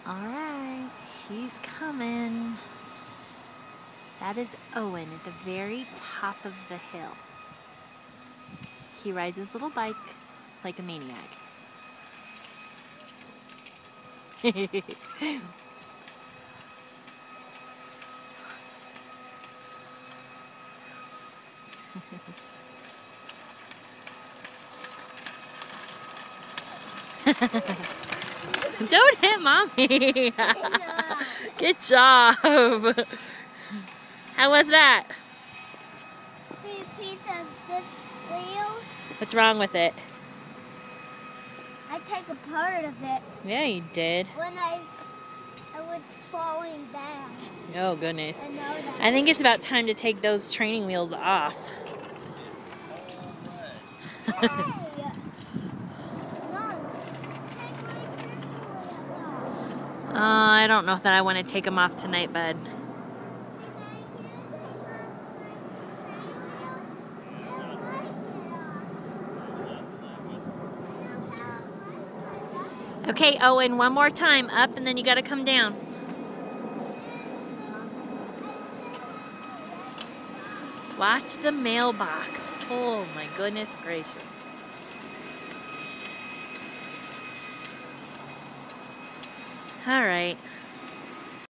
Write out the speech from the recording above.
Alright, he's coming. That is Owen at the very top of the hill. He rides his little bike like a maniac. Don't hit Mommy. Good job. How was that? See a piece of this wheel? What's wrong with it? I take a part of it Yeah, you did. when I was falling down. Oh, goodness. I know that. I think it's about time to take those training wheels off. Hey! Mom, take my training wheel off. I don't know that I want to take them off tonight, bud. Okay, Owen, one more time. Up, and then you got to come down. Watch the mailbox. Oh, my goodness gracious. All right.